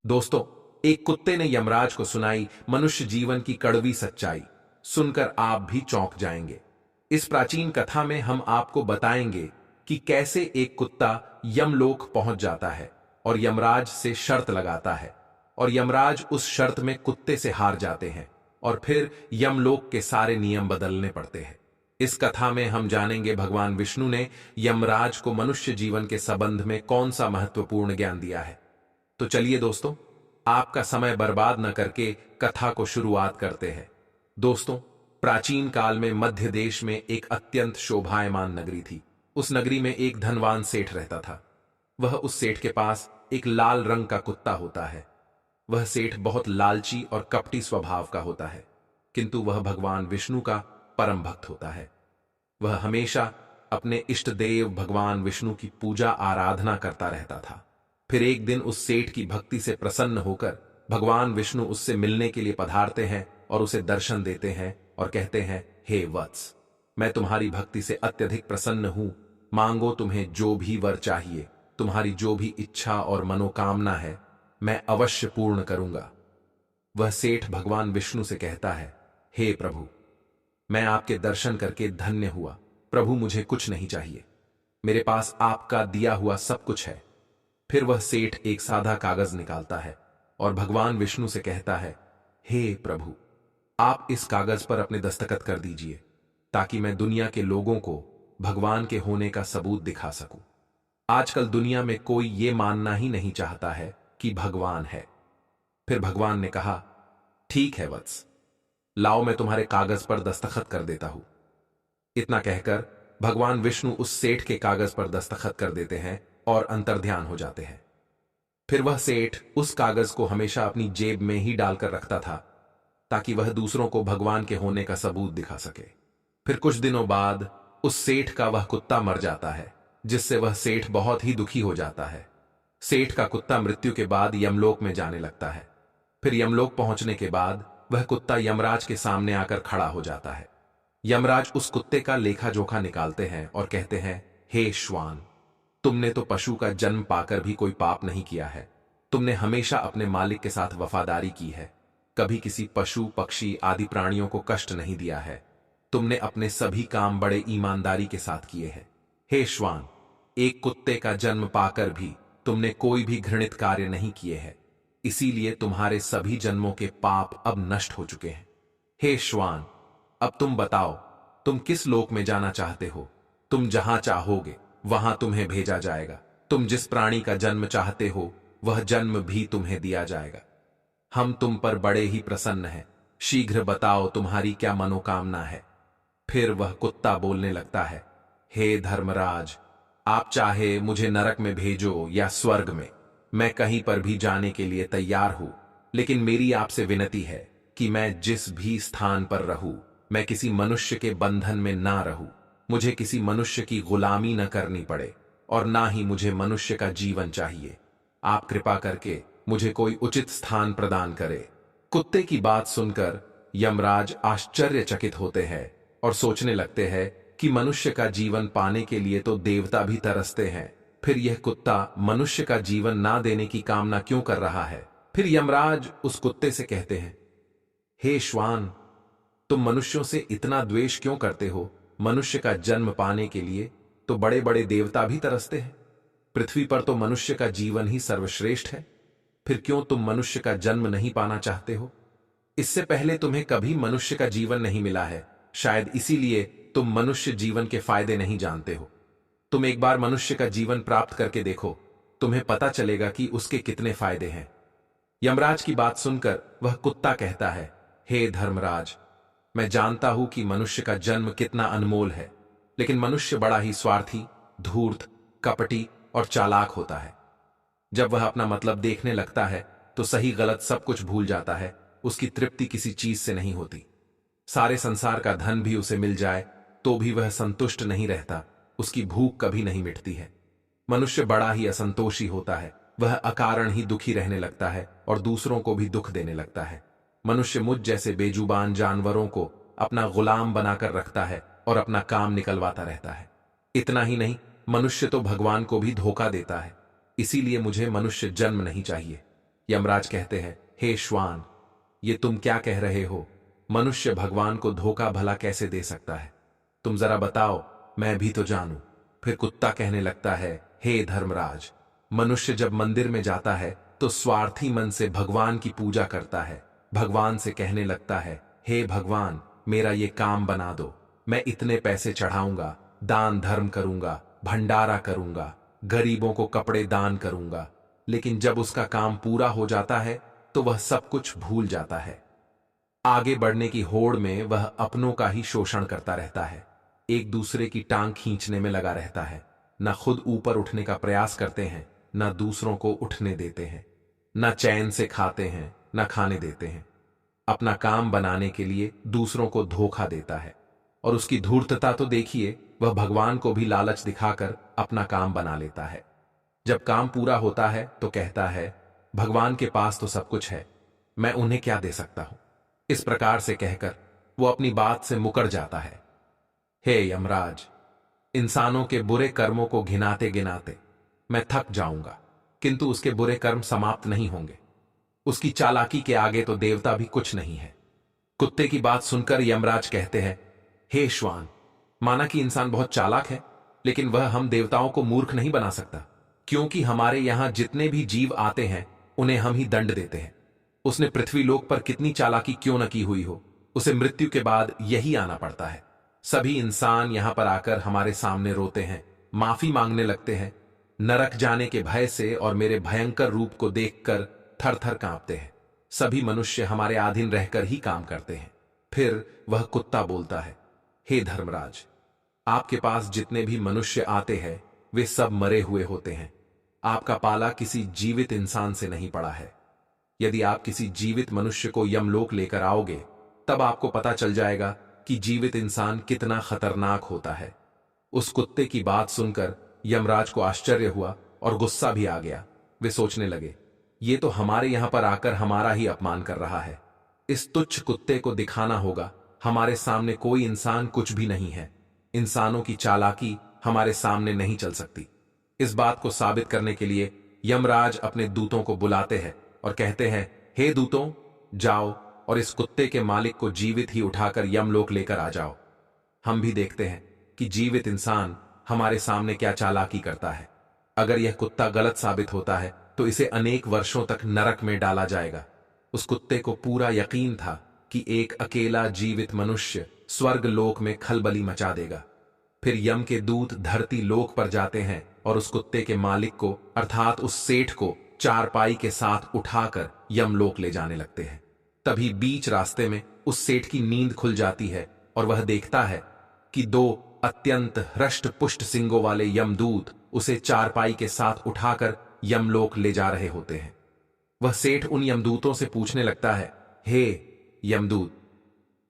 दोस्तों, एक कुत्ते ने यमराज को सुनाई मनुष्य जीवन की कड़वी सच्चाई। सुनकर आप भी चौंक जाएंगे। इस प्राचीन कथा में हम आपको बताएंगे कि कैसे एक कुत्ता यमलोक पहुंच जाता है और यमराज से शर्त लगाता है, और यमराज उस शर्त में कुत्ते से हार जाते हैं और फिर यमलोक के सारे नियम बदलने पड़ते हैं। इस कथा में हम जानेंगे भगवान विष्णु ने यमराज को मनुष्य जीवन के संबंध में कौन सा महत्वपूर्ण ज्ञान दिया है। तो चलिए दोस्तों, आपका समय बर्बाद न करके कथा को शुरुआत करते हैं। दोस्तों, प्राचीन काल में मध्य देश में एक अत्यंत शोभायमान नगरी थी। उस नगरी में एक धनवान सेठ रहता था। वह उस सेठ के पास एक लाल रंग का कुत्ता होता है। वह सेठ बहुत लालची और कपटी स्वभाव का होता है, किंतु वह भगवान विष्णु का परम भक्त होता है। वह हमेशा अपने इष्ट देव भगवान विष्णु की पूजा आराधना करता रहता था। फिर एक दिन उस सेठ की भक्ति से प्रसन्न होकर भगवान विष्णु उससे मिलने के लिए पधारते हैं और उसे दर्शन देते हैं और कहते हैं, हे वत्स, मैं तुम्हारी भक्ति से अत्यधिक प्रसन्न हूं। मांगो, तुम्हें जो भी वर चाहिए, तुम्हारी जो भी इच्छा और मनोकामना है, मैं अवश्य पूर्ण करूंगा। वह सेठ भगवान विष्णु से कहता है, हे प्रभु, मैं आपके दर्शन करके धन्य हुआ। प्रभु, मुझे कुछ नहीं चाहिए, मेरे पास आपका दिया हुआ सब कुछ है। फिर वह सेठ एक सादा कागज निकालता है और भगवान विष्णु से कहता है, हे प्रभु, आप इस कागज पर अपने दस्तखत कर दीजिए, ताकि मैं दुनिया के लोगों को भगवान के होने का सबूत दिखा सकूं। आजकल दुनिया में कोई ये मानना ही नहीं चाहता है कि भगवान है। फिर भगवान ने कहा, ठीक है वत्स, लाओ, मैं तुम्हारे कागज पर दस्तखत कर देता हूं। इतना कहकर भगवान विष्णु उस सेठ के कागज पर दस्तखत कर देते हैं और अंतर्ध्यान हो जाते हैं। फिर वह सेठ उस कागज को हमेशा अपनी जेब में ही डालकर रखता था, ताकि वह दूसरों को भगवान के होने का सबूत दिखा सके। फिर कुछ दिनों बाद उस सेठ का वह कुत्ता मर जाता है, जिससे वह सेठ बहुत ही दुखी हो जाता है। सेठ का कुत्ता मृत्यु के बाद यमलोक में जाने लगता है। फिर यमलोक पहुंचने के बाद वह कुत्ता यमराज के सामने आकर खड़ा हो जाता है। यमराज उस कुत्ते का लेखा जोखा निकालते हैं और कहते हैं, हे श्वान, तुमने तो पशु का जन्म पाकर भी कोई पाप नहीं किया है। तुमने हमेशा अपने मालिक के साथ वफादारी की है, कभी किसी पशु पक्षी आदि प्राणियों को कष्ट नहीं दिया है। तुमने अपने सभी काम बड़े ईमानदारी के साथ किए हैं। हे श्वान, एक कुत्ते का जन्म पाकर भी तुमने कोई भी घृणित कार्य नहीं किए हैं, इसीलिए तुम्हारे सभी जन्मों के पाप अब नष्ट हो चुके हैं। हे श्वान, अब तुम बताओ, तुम किस लोक में जाना चाहते हो? तुम जहां चाहोगे वहां तुम्हें भेजा जाएगा। तुम जिस प्राणी का जन्म चाहते हो वह जन्म भी तुम्हें दिया जाएगा। हम तुम पर बड़े ही प्रसन्न हैं। शीघ्र बताओ, तुम्हारी क्या मनोकामना है? फिर वह कुत्ता बोलने लगता है, हे धर्मराज, आप चाहे मुझे नरक में भेजो या स्वर्ग में, मैं कहीं पर भी जाने के लिए तैयार हूं। लेकिन मेरी आपसे विनती है कि मैं जिस भी स्थान पर रहूं, मैं किसी मनुष्य के बंधन में ना रहूं। मुझे किसी मनुष्य की गुलामी न करनी पड़े और ना ही मुझे मनुष्य का जीवन चाहिए। आप कृपा करके मुझे कोई उचित स्थान प्रदान करें। कुत्ते की बात सुनकर यमराज आश्चर्यचकित होते हैं और सोचने लगते हैं कि मनुष्य का जीवन पाने के लिए तो देवता भी तरसते हैं, फिर यह कुत्ता मनुष्य का जीवन ना देने की कामना क्यों कर रहा है? फिर यमराज उस कुत्ते से कहते हैं, हे श्वान, तुम मनुष्यों से इतना द्वेष क्यों करते हो? मनुष्य का जन्म पाने के लिए तो बड़े बड़े देवता भी तरसते हैं। पृथ्वी पर तो मनुष्य का जीवन ही सर्वश्रेष्ठ है। फिर क्यों तुम मनुष्य का जन्म नहीं पाना चाहते हो? इससे पहले तुम्हें कभी मनुष्य का जीवन नहीं मिला है, शायद इसीलिए तुम मनुष्य जीवन के फायदे नहीं जानते हो। तुम एक बार मनुष्य का जीवन प्राप्त करके देखो, तुम्हें पता चलेगा कि उसके कितने फायदे हैं। यमराज की बात सुनकर वह कुत्ता कहता है, हे धर्मराज, मैं जानता हूं कि मनुष्य का जन्म कितना अनमोल है, लेकिन मनुष्य बड़ा ही स्वार्थी, धूर्त, कपटी और चालाक होता है। जब वह अपना मतलब देखने लगता है तो सही गलत सब कुछ भूल जाता है। उसकी तृप्ति किसी चीज से नहीं होती। सारे संसार का धन भी उसे मिल जाए तो भी वह संतुष्ट नहीं रहता। उसकी भूख कभी नहीं मिटती है। मनुष्य बड़ा ही असंतोषी होता है। वह अकारण ही दुखी रहने लगता है और दूसरों को भी दुख देने लगता है। मनुष्य मुझ जैसे बेजुबान जानवरों को अपना गुलाम बनाकर रखता है और अपना काम निकलवाता रहता है। इतना ही नहीं, मनुष्य तो भगवान को भी धोखा देता है। इसीलिए मुझे मनुष्य जन्म नहीं चाहिए। यमराज कहते हैं, हे श्वान, ये तुम क्या कह रहे हो? मनुष्य भगवान को धोखा भला कैसे दे सकता है? तुम जरा बताओ, मैं भी तो जानूं। फिर कुत्ता कहने लगता है, हे धर्मराज, मनुष्य जब मंदिर में जाता है तो स्वार्थी मन से भगवान की पूजा करता है। भगवान से कहने लगता है, हे भगवान, मेरा ये काम बना दो, मैं इतने पैसे चढ़ाऊंगा, दान धर्म करूंगा, भंडारा करूंगा, गरीबों को कपड़े दान करूंगा। लेकिन जब उसका काम पूरा हो जाता है तो वह सब कुछ भूल जाता है। आगे बढ़ने की होड़ में वह अपनों का ही शोषण करता रहता है, एक दूसरे की टांग खींचने में लगा रहता है। न खुद ऊपर उठने का प्रयास करते हैं, न दूसरों को उठने देते हैं, न चैन से खाते हैं, न खाने देते हैं। अपना काम बनाने के लिए दूसरों को धोखा देता है। और उसकी धूर्तता तो देखिए, वह भगवान को भी लालच दिखाकर अपना काम बना लेता है। जब काम पूरा होता है तो कहता है, भगवान के पास तो सब कुछ है, मैं उन्हें क्या दे सकता हूं। इस प्रकार से कहकर वो अपनी बात से मुकर जाता है। हे यमराज, इंसानों के बुरे कर्मों को घिनाते गिनाते मैं थक जाऊंगा, किंतु उसके बुरे कर्म समाप्त नहीं होंगे। उसकी चालाकी के आगे तो देवता भी कुछ नहीं है। कुत्ते की बात सुनकर यमराज कहते हैं, हे श्वान, माना कि इंसान बहुत चालाक है, लेकिन वह हम देवताओं को मूर्ख नहीं बना सकता, क्योंकि हमारे यहां जितने भी जीव आते हैं उन्हें हम ही दंड देते हैं। उसने पृथ्वी लोक पर कितनी चालाकी क्यों न की हुई हो, उसे मृत्यु के बाद यही आना पड़ता है। सभी इंसान यहां पर आकर हमारे सामने रोते हैं, माफी मांगने लगते हैं, नरक जाने के भय से और मेरे भयंकर रूप को देखकर थर थर कांपते हैं। सभी मनुष्य हमारे अधीन रहकर ही काम करते हैं। फिर वह कुत्ता बोलता है, हे धर्मराज, आपके पास जितने भी मनुष्य आते हैं वे सब मरे हुए होते हैं। आपका पाला किसी जीवित इंसान से नहीं पड़ा है। यदि आप किसी जीवित मनुष्य को यमलोक लेकर आओगे तब आपको पता चल जाएगा कि जीवित इंसान कितना खतरनाक होता है। उस कुत्ते की बात सुनकर यमराज को आश्चर्य हुआ और गुस्सा भी आ गया। वे सोचने लगे, ये तो हमारे यहां पर आकर हमारा ही अपमान कर रहा है। इस तुच्छ कुत्ते को दिखाना होगा हमारे सामने कोई इंसान कुछ भी नहीं है। इंसानों की चालाकी हमारे सामने नहीं चल सकती। इस बात को साबित करने के लिए यमराज अपने दूतों को बुलाते हैं और कहते हैं, हे दूतों, जाओ और इस कुत्ते के मालिक को जीवित ही उठाकर यमलोक लेकर आ जाओ। हम भी देखते हैं कि जीवित इंसान हमारे सामने क्या चालाकी करता है। अगर यह कुत्ता गलत साबित होता है तो इसे अनेक वर्षों तक नरक में डाला जाएगा। उस कुत्ते को पूरा यकीन था कि एक अकेला जीवित मनुष्य स्वर्ग लोक में खलबली मचा देगा। फिर यम के दूत धरती लोक पर जाते हैं और उस कुत्ते के मालिक को अर्थात उस सेठ को चारपाई के साथ उठाकर यमलोक ले जाने लगते हैं। तभी बीच रास्ते में उस सेठ की नींद खुल जाती है और वह देखता है कि दो अत्यंत हृष्ट पुष्ट सिंगों वाले यमदूत उसे चारपाई के साथ उठाकर यमलोक ले जा रहे होते हैं। वह सेठ उन यमदूतों से पूछने लगता है, हे यमदूत,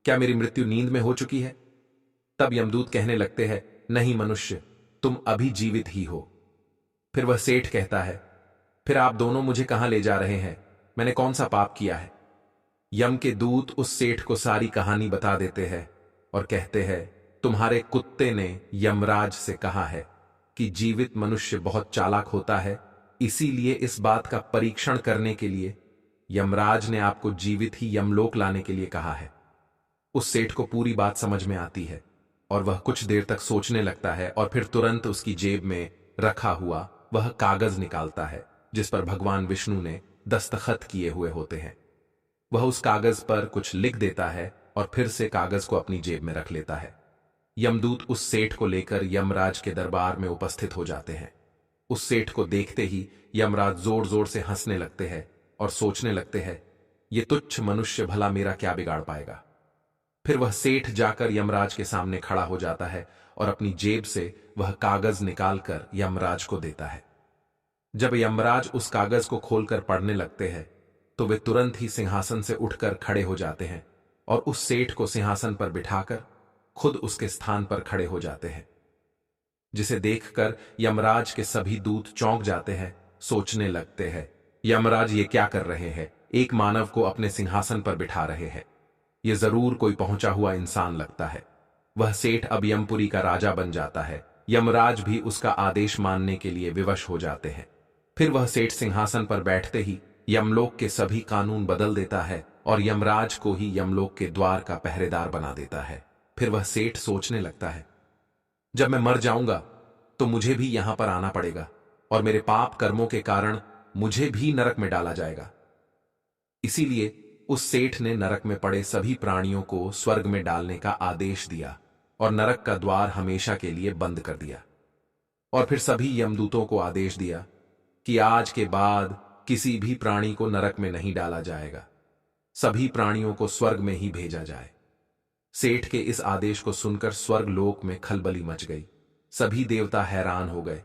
क्या मेरी मृत्यु नींद में हो चुकी है? तब यमदूत कहने लगते हैं, नहीं मनुष्य, तुम अभी जीवित ही हो। फिर वह सेठ कहता है, फिर आप दोनों मुझे कहां ले जा रहे हैं? मैंने कौन सा पाप किया है? यम के दूत उस सेठ को सारी कहानी बता देते हैं और कहते हैं, तुम्हारे कुत्ते ने यमराज से कहा है कि जीवित मनुष्य बहुत चालाक होता है, इसीलिए इस बात का परीक्षण करने के लिए यमराज ने आपको जीवित ही यमलोक लाने के लिए कहा है। उस सेठ को पूरी बात समझ में आती है और वह कुछ देर तक सोचने लगता है और फिर तुरंत उसकी जेब में रखा हुआ वह कागज निकालता है जिस पर भगवान विष्णु ने दस्तखत किए हुए होते हैं। वह उस कागज पर कुछ लिख देता है और फिर से कागज को अपनी जेब में रख लेता है। यमदूत उस सेठ को लेकर यमराज के दरबार में उपस्थित हो जाते हैं। उस सेठ को देखते ही यमराज जोर जोर से हंसने लगते हैं और सोचने लगते हैं, ये तुच्छ मनुष्य भला मेरा क्या बिगाड़ पाएगा। फिर वह सेठ जाकर यमराज के सामने खड़ा हो जाता है और अपनी जेब से वह कागज निकालकर यमराज को देता है। जब यमराज उस कागज को खोलकर पढ़ने लगते हैं तो वे तुरंत ही सिंहासन से उठकर खड़े हो जाते हैं और उस सेठ को सिंहासन पर बिठाकर खुद उसके स्थान पर खड़े हो जाते हैं, जिसे देखकर यमराज के सभी दूत चौंक जाते हैं, सोचने लगते हैं, यमराज ये क्या कर रहे हैं? एक मानव को अपने सिंहासन पर बिठा रहे हैं। यह जरूर कोई पहुंचा हुआ इंसान लगता है। वह सेठ अब यमपुरी का राजा बन जाता है। यमराज भी उसका आदेश मानने के लिए विवश हो जाते हैं। फिर वह सेठ सिंहासन पर बैठते ही यमलोक के सभी कानून बदल देता है और यमराज को ही यमलोक के द्वार का पहरेदार बना देता है। फिर वह सेठ सोचने लगता है, जब मैं मर जाऊंगा तो मुझे भी यहां पर आना पड़ेगा और मेरे पाप कर्मों के कारण मुझे भी नरक में डाला जाएगा। इसीलिए उस सेठ ने नरक में पड़े सभी प्राणियों को स्वर्ग में डालने का आदेश दिया और नरक का द्वार हमेशा के लिए बंद कर दिया। और फिर सभी यमदूतों को आदेश दिया कि आज के बाद किसी भी प्राणी को नरक में नहीं डाला जाएगा, सभी प्राणियों को स्वर्ग में ही भेजा जाए। सेठ के इस आदेश को सुनकर स्वर्ग लोक में खलबली मच गई। सभी देवता हैरान हो गए,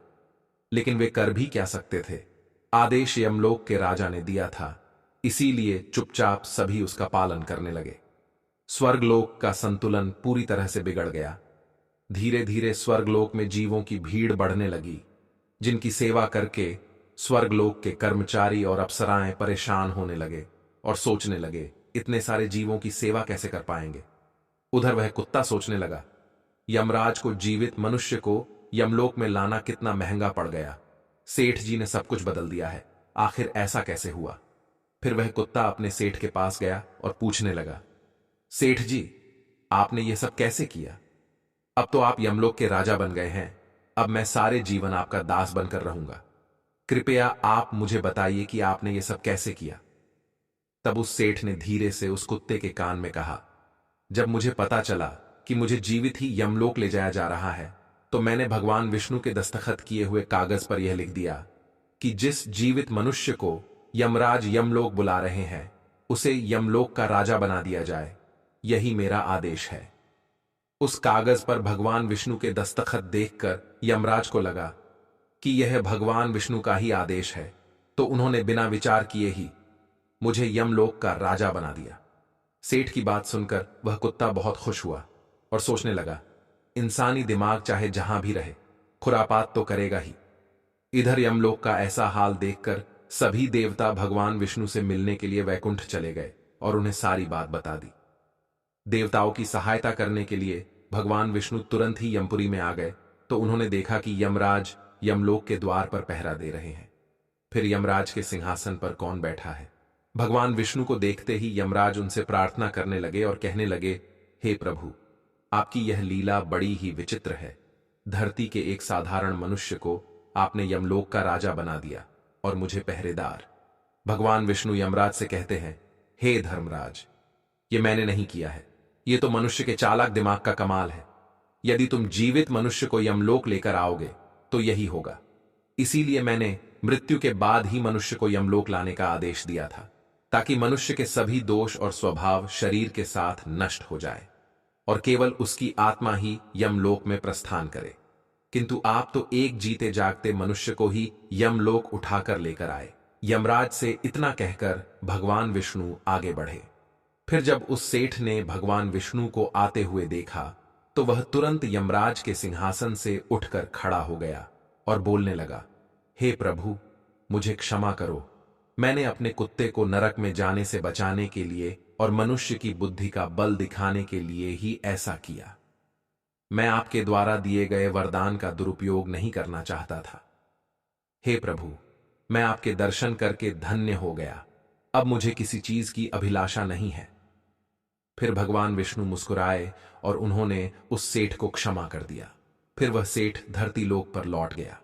लेकिन वे कर भी क्या सकते थे। आदेश यमलोक के राजा ने दिया था, इसीलिए चुपचाप सभी उसका पालन करने लगे। स्वर्गलोक का संतुलन पूरी तरह से बिगड़ गया। धीरे धीरे स्वर्गलोक में जीवों की भीड़ बढ़ने लगी, जिनकी सेवा करके स्वर्गलोक के कर्मचारी और अप्सराएं परेशान होने लगे और सोचने लगे, इतने सारे जीवों की सेवा कैसे कर पाएंगे। उधर वह कुत्ता सोचने लगा, यमराज को जीवित मनुष्य को यमलोक में लाना कितना महंगा पड़ गया। सेठ जी ने सब कुछ बदल दिया है, आखिर ऐसा कैसे हुआ। फिर वह कुत्ता अपने सेठ के पास गया और पूछने लगा, सेठ जी, आपने ये सब कैसे किया। अब तो आप यमलोक के राजा बन गए हैं, अब मैं सारे जीवन आपका दास बनकर रहूंगा। कृपया आप मुझे बताइए कि आपने ये सब कैसे किया। तब उस सेठ ने धीरे से उस कुत्ते के कान में कहा, जब मुझे पता चला कि मुझे जीवित ही यमलोक ले जाया जा रहा है, तो मैंने भगवान विष्णु के दस्तखत किए हुए कागज पर यह लिख दिया कि जिस जीवित मनुष्य को यमराज यमलोक बुला रहे हैं, उसे यमलोक का राजा बना दिया जाए। यही मेरा आदेश है। उस कागज पर भगवान विष्णु के दस्तखत देखकर यमराज को लगा कि यह भगवान विष्णु का ही आदेश है, तो उन्होंने बिना विचार किए ही मुझे यमलोक का राजा बना दिया। सेठ की बात सुनकर वह कुत्ता बहुत खुश हुआ और सोचने लगा, इंसानी दिमाग चाहे जहां भी रहे, खुरापात तो करेगा ही। इधर यमलोक का ऐसा हाल देखकर सभी देवता भगवान विष्णु से मिलने के लिए वैकुंठ चले गए और उन्हें सारी बात बता दी। देवताओं की सहायता करने के लिए भगवान विष्णु तुरंत ही यमपुरी में आ गए, तो उन्होंने देखा कि यमराज यमलोक के द्वार पर पहरा दे रहे हैं। फिर यमराज के सिंहासन पर कौन बैठा है। भगवान विष्णु को देखते ही यमराज उनसे प्रार्थना करने लगे और कहने लगे, हे प्रभु, आपकी यह लीला बड़ी ही विचित्र है। धरती के एक साधारण मनुष्य को आपने यमलोक का राजा बना दिया और मुझे पहरेदार। भगवान विष्णु यमराज से कहते हैं, हे धर्मराज, ये मैंने नहीं किया है, ये तो मनुष्य के चालाक दिमाग का कमाल है। यदि तुम जीवित मनुष्य को यमलोक लेकर आओगे तो यही होगा। इसीलिए मैंने मृत्यु के बाद ही मनुष्य को यमलोक लाने का आदेश दिया था, ताकि मनुष्य के सभी दोष और स्वभाव शरीर के साथ नष्ट हो जाए और केवल उसकी आत्मा ही यमलोक में प्रस्थान करे। किंतु आप तो एक जीते जागते मनुष्य को ही यमलोक उठाकर लेकर आए। यमराज से इतना कहकर भगवान विष्णु आगे बढ़े। फिर जब उस सेठ ने भगवान विष्णु को आते हुए देखा, तो वह तुरंत यमराज के सिंहासन से उठकर खड़ा हो गया और बोलने लगा, हे प्रभु, मुझे क्षमा करो। मैंने अपने कुत्ते को नरक में जाने से बचाने के लिए और मनुष्य की बुद्धि का बल दिखाने के लिए ही ऐसा किया। मैं आपके द्वारा दिए गए वरदान का दुरुपयोग नहीं करना चाहता था। हे प्रभु, मैं आपके दर्शन करके धन्य हो गया। अब मुझे किसी चीज की अभिलाषा नहीं है। फिर भगवान विष्णु मुस्कुराए और उन्होंने उस सेठ को क्षमा कर दिया। फिर वह सेठ धरती लोक पर लौट गया।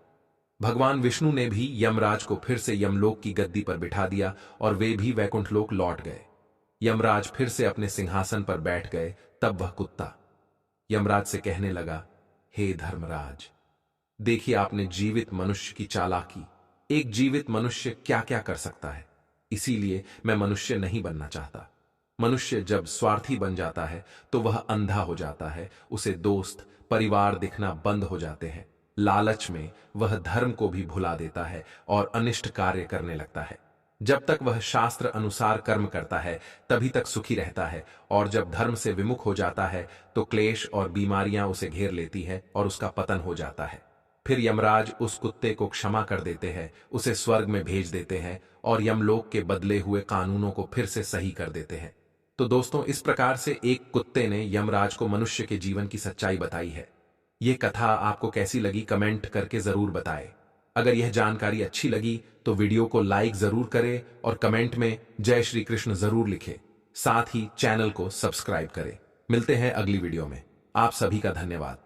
भगवान विष्णु ने भी यमराज को फिर से यमलोक की गद्दी पर बिठा दिया और वे भी वैकुंठ लोक लौट गए। यमराज फिर से अपने सिंहासन पर बैठ गए। तब वह कुत्ता यमराज से कहने लगा, हे धर्मराज, देखिए आपने जीवित मनुष्य की चालाकी। एक जीवित मनुष्य क्या क्या कर सकता है। इसीलिए मैं मनुष्य नहीं बनना चाहता। मनुष्य जब स्वार्थी बन जाता है तो वह अंधा हो जाता है, उसे दोस्त परिवार दिखना बंद हो जाते हैं। लालच में वह धर्म को भी भुला देता है और अनिष्ट कार्य करने लगता है। जब तक वह शास्त्र अनुसार कर्म करता है तभी तक सुखी रहता है, और जब धर्म से विमुख हो जाता है तो क्लेश और बीमारियां उसे घेर लेती है और उसका पतन हो जाता है। फिर यमराज उस कुत्ते को क्षमा कर देते हैं, उसे स्वर्ग में भेज देते हैं और यमलोक के बदले हुए कानूनों को फिर से सही कर देते हैं। तो दोस्तों, इस प्रकार से एक कुत्ते ने यमराज को मनुष्य के जीवन की सच्चाई बताई है। ये कथा आपको कैसी लगी कमेंट करके जरूर बताएं। अगर यह जानकारी अच्छी लगी तो वीडियो को लाइक जरूर करें और कमेंट में जय श्री कृष्ण जरूर लिखें। साथ ही चैनल को सब्सक्राइब करें। मिलते हैं अगली वीडियो में। आप सभी का धन्यवाद।